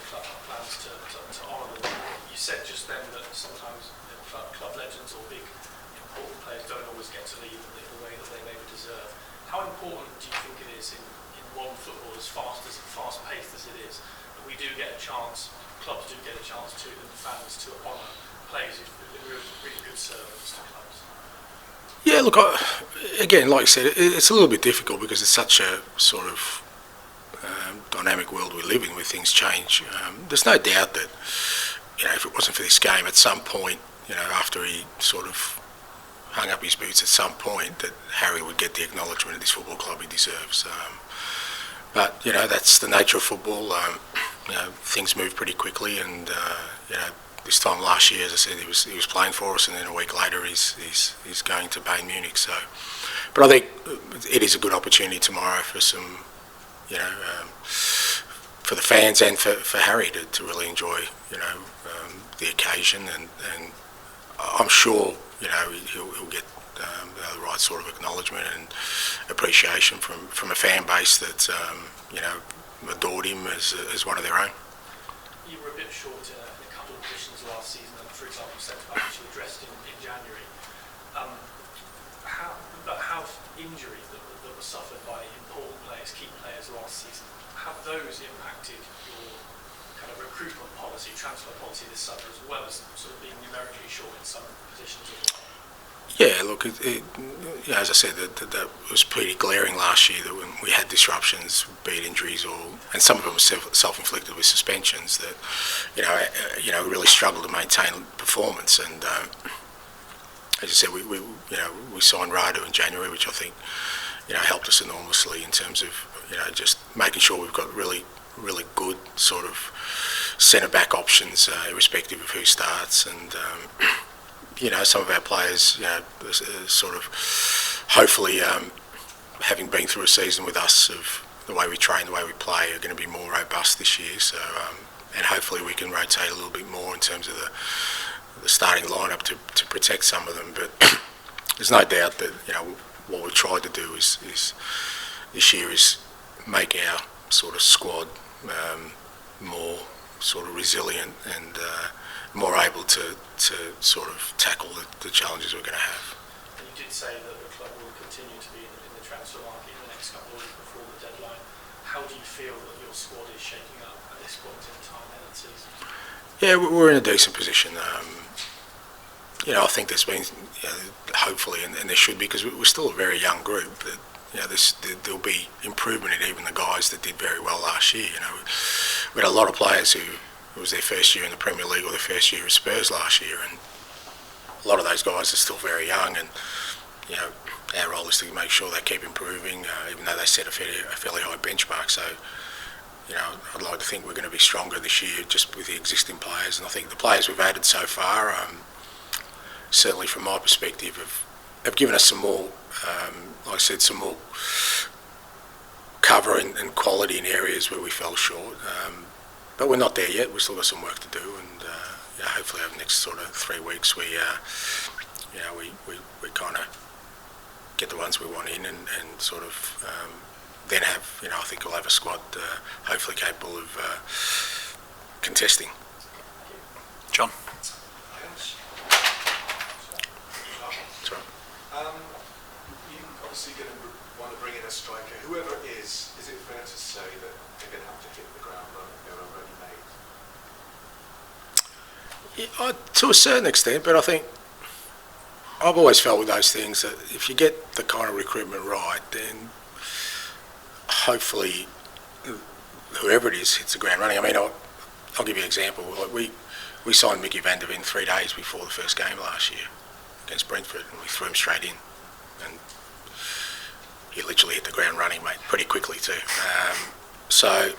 club have plans to honour them. You said just then that sometimes club legends or big important players don't always get to leave the way that they maybe deserve. How important do you think it is in modern football, as fast-paced as it is, that we do get a chance, clubs do get a chance to, and fans to honour players who've been really good servants to clubs? Yeah, look, again, like I said, it's a little bit difficult because it's such a sort of dynamic world we live in where things change. There's no doubt that, if it wasn't for this game, at some point, after he sort of hung up his boots at some point, that Harry would get the acknowledgement of this football club he deserves. But, that's the nature of football. Things move pretty quickly, and, this time last year, as I said, he was playing for us, and then a week later he's going to Bayern Munich. So, but I think it is a good opportunity tomorrow for some, for the fans and for Harry to really enjoy, the occasion, and I'm sure, he'll get the right sort of acknowledgement and appreciation from a fan base that, adored him as one of their own. You were a bit short in a couple of positions last season, and for example, centre-back, which you addressed in January. How injuries that were suffered by important players, key players last season, have those impacted your kind of recruitment policy, transfer policy this summer, as well as sort of being numerically short in some positions as well? Yeah, look, as I said, that was pretty glaring last year, that when we had disruptions, be it injuries and some of them were self-inflicted with suspensions, that really struggled to maintain performance. And as I said, we signed Radu in January, which I think helped us enormously in terms of just making sure we've got really good sort of centre back options, irrespective of who starts. And some of our players, sort of hopefully having been through a season with us of the way we train, the way we play, are going to be more robust this year. So, and hopefully we can rotate a little bit more in terms of the starting lineup to protect some of them. But there's no doubt that what we've tried to do is this year is make our sort of squad more sort of resilient and more able to sort of tackle the challenges we're going to have. And you did say that the club will continue to be in the transfer market in the next couple of weeks before the deadline. How do you feel that your squad is shaping up at this point in time in the season? Yeah, we're in a decent position. I think there's been, hopefully, and there should be, because we're still a very young group, that there'll be improvement in even the guys that did very well last year. We had a lot of players who it was their first year in the Premier League or their first year at Spurs last year, and a lot of those guys are still very young, and our role is to make sure they keep improving, even though they set a fairly high benchmark. So I'd like to think we're going to be stronger this year just with the existing players, and I think the players we've added so far, certainly from my perspective, have given us some more, like I said, some more cover and quality in areas where we fell short. But we're not there yet. We've still got some work to do, and hopefully over the next sort of 3 weeks we kind of get the ones we want in, and sort of then have, I think we'll have a squad hopefully capable of contesting. John. That's right. You obviously going to want to bring in a striker. Whoever it is it fair to say that they're going to have to hit the ground running? They're already made? Yeah, to a certain extent, but I think I've always felt with those things that if you get the kind of recruitment right, then hopefully whoever it is hits the ground running. I mean, I'll give you an example. Like we signed Mickey van der Ven 3 days before the first game last year against Brentford, and we threw him straight in, and he literally hit the ground running, mate, pretty quickly too. So,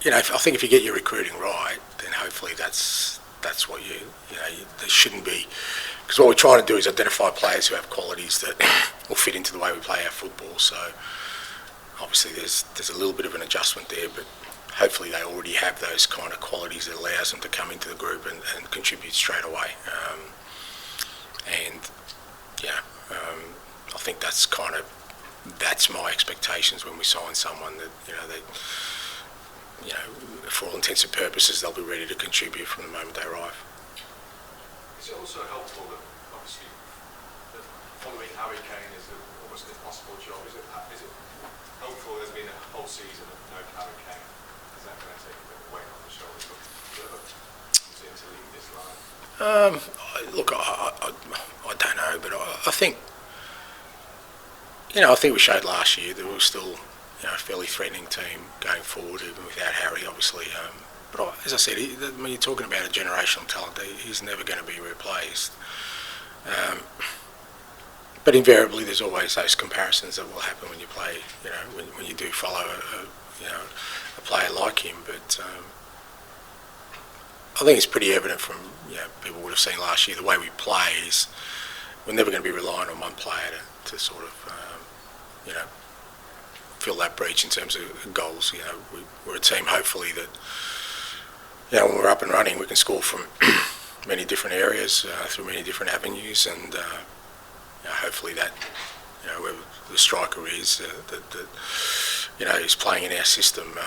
I think if you get your recruiting right, then hopefully that's what there shouldn't be, because what we're trying to do is identify players who have qualities that will fit into the way we play our football. So obviously there's a little bit of an adjustment there, but hopefully they already have those kind of qualities that allows them to come into the group and contribute straight away. I think that's my expectations when we sign someone, that they, for all intents and purposes, they'll be ready to contribute from the moment they arrive. Is it also helpful that, obviously, that following Harry Kane is almost an impossible job? Is it helpful there's been a whole season of no Harry Kane? Is that going to take a bit of weight on the shoulders of whoever comes in to lead this line? Look, I don't know, but I think, I think we showed last year that we were still, a fairly threatening team going forward, even without Harry, obviously. But as I said, when you're talking about a generational talent, he's never going to be replaced. But invariably, there's always those comparisons that will happen when you play, when you do follow a player like him. But I think it's pretty evident from, people would have seen last year, the way we play is we're never going to be reliant on one player to sort of, fill that breach in terms of goals. We're a team, hopefully, that, when we're up and running, we can score from many different areas, through many different avenues, and hopefully that, whoever the striker is, that is playing in our system,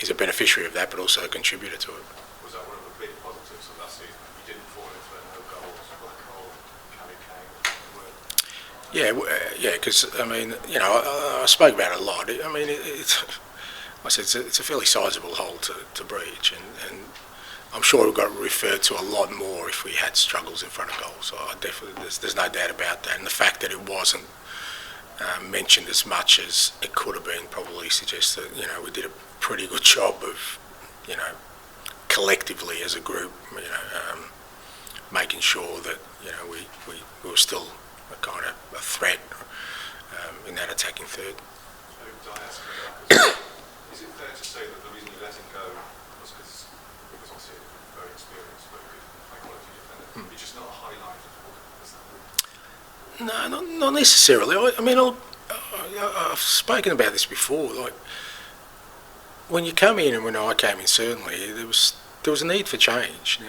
is a beneficiary of that, but also a contributor to it. Was that one of the big positives of last season? You didn't fall into a no goals, black hole, Harry Kane? Yeah, because I spoke about it a lot. It's a fairly sizable hole to breach, and I'm sure it got referred to a lot more if we had struggles in front of goal. So there's no doubt about that, and the fact that it wasn't mentioned as much as it could have been probably suggests that we did a pretty good job of collectively as a group making sure that we were still a kind of a threat in that attacking third. Is it fair to say that the reason you let him go was because obviously a very experienced, very good, high-quality defender? He's just not a highlight of the No, not necessarily. I've spoken about this before. Like, when you come in, and when I came in, certainly there was a need for change.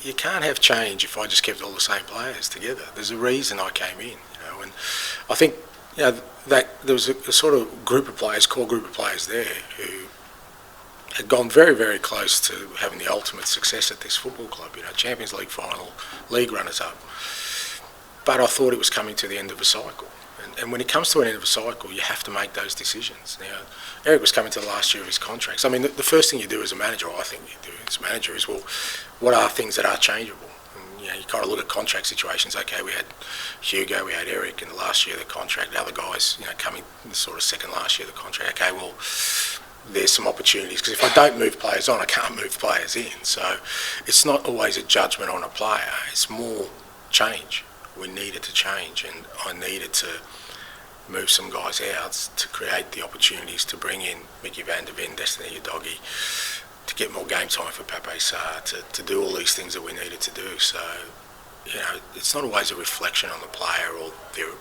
You can't have change if I just kept all the same players together. There's a reason I came in, and I think that there was a sort of group of players, core group of players there who had gone very, very close to having the ultimate success at this football club. Champions League final, league runners-up. But I thought it was coming to the end of a cycle. And when it comes to an end of a cycle, you have to make those decisions. Now, Eric was coming to the last year of his contracts. The first thing you do as a manager, or I think you do as a manager, is, well, what are things that are changeable? And, you kind of look at contract situations. Okay, we had Hugo, we had Eric in the last year of the contract. The other guys, coming in the sort of second last year of the contract. Okay, well, there's some opportunities, because if I don't move players on, I can't move players in. So it's not always a judgment on a player. It's more change. We needed to change, and I needed to move some guys out to create the opportunities to bring in Mickey van der Ven, Destiny Udogie, to get more game time for Pape Sarr, to do all these things that we needed to do. So, it's not always a reflection on the player or their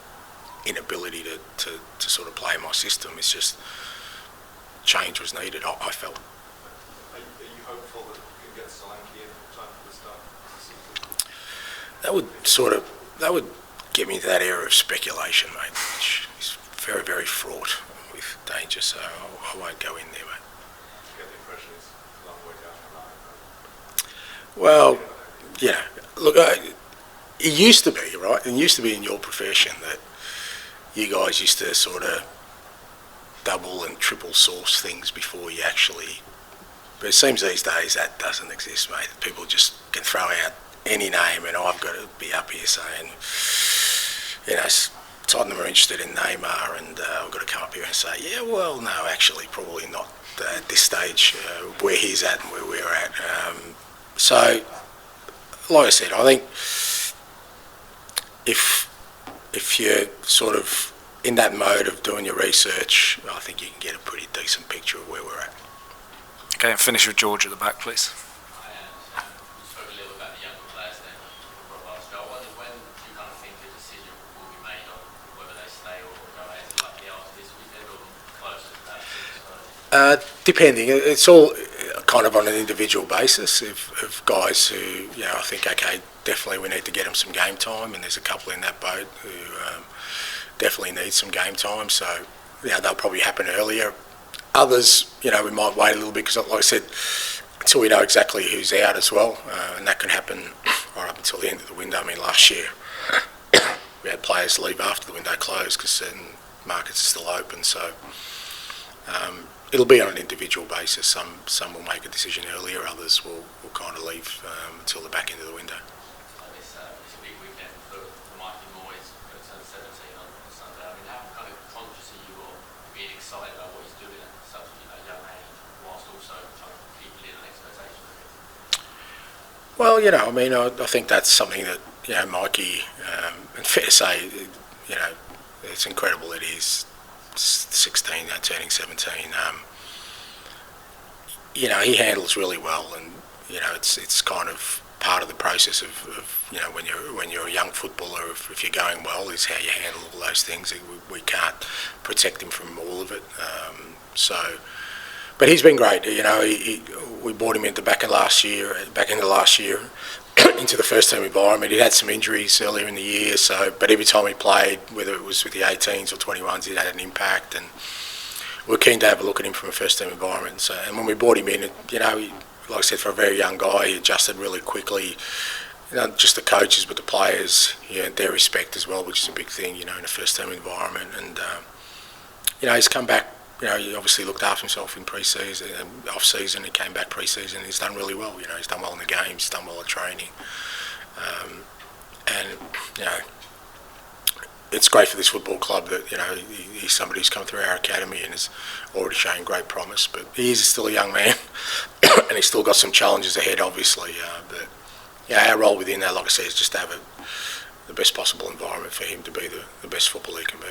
inability to sort of play my system. It's just change was needed, I felt. Are you hopeful that you can get Solanke in time for the start of the season? That would get me into that era of speculation, mate, which is very, very fraught with danger, so I won't go in there, mate. You get the impression it's a long way down the line. Well, look, it used to be, right? It used to be in your profession that you guys used to sort of double and triple source things before you actually... But it seems these days that doesn't exist, mate. People just can throw out any name, and I've got to be up here saying, Tottenham are interested in Neymar, and I've got to come up here and say, yeah, well, no, actually, probably not at this stage, where he's at and where we're at. So, like I said, I think if you're sort of in that mode of doing your research, I think you can get a pretty decent picture of where we're at. Okay, and finish with George at the back, please. Depending, it's all kind of on an individual basis of guys who, I think, okay, definitely we need to get them some game time, and there's a couple in that boat who definitely need some game time, so they'll probably happen earlier. Others, we might wait a little bit, because like I said, until we know exactly who's out as well, and that can happen right up until the end of the window. I mean, last year we had players leave after the window closed because certain markets are still open. So it'll be on an individual basis. Some will make a decision earlier, others will kind of leave until the back end of the window. It's a big weekend for the Mighty Boys, going to turn 17 on Sunday. I mean, how kind of conscious are you of being excited about what he's doing at such a young age, whilst also trying to keep it in an expectation of it? Well, you know, I mean, I think that's something that, you know, Mikey, and fair to say, you know, it's incredible that he's 16, now turning 17. You know, he handles really well, and you know, it's kind of part of the process of you know, when you're a young footballer, if you're going well, is how you handle all those things. We can't protect him from all of it. But he's been great. You know, we brought him into back into last year, into the first team environment. He had some injuries earlier in the year, but every time he played, whether it was with the 18s or 21s, he had an impact, and we're keen to have a look at him from a first team environment. So, and when we brought him in, you know, like I said, for a very young guy, he adjusted really quickly. You know, just the coaches, but the players, you know, their respect as well, which is a big thing, you know, in a first team environment. And you know, he's come back. You know, he obviously looked after himself in pre-season and off-season. He came back pre-season. He's done really well. You know, he's done well in the games. He's done well at training. And you know, it's great for this football club that, you know, he's somebody who's come through our academy and is already showing great promise. But he is still a young man, and he's still got some challenges ahead, obviously. But yeah, our role within that, like I said, is just to have the best possible environment for him to be the best footballer he can be.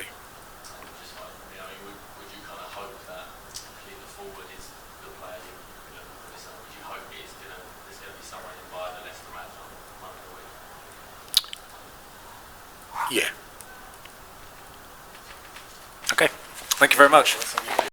Yeah. Okay, thank you very much.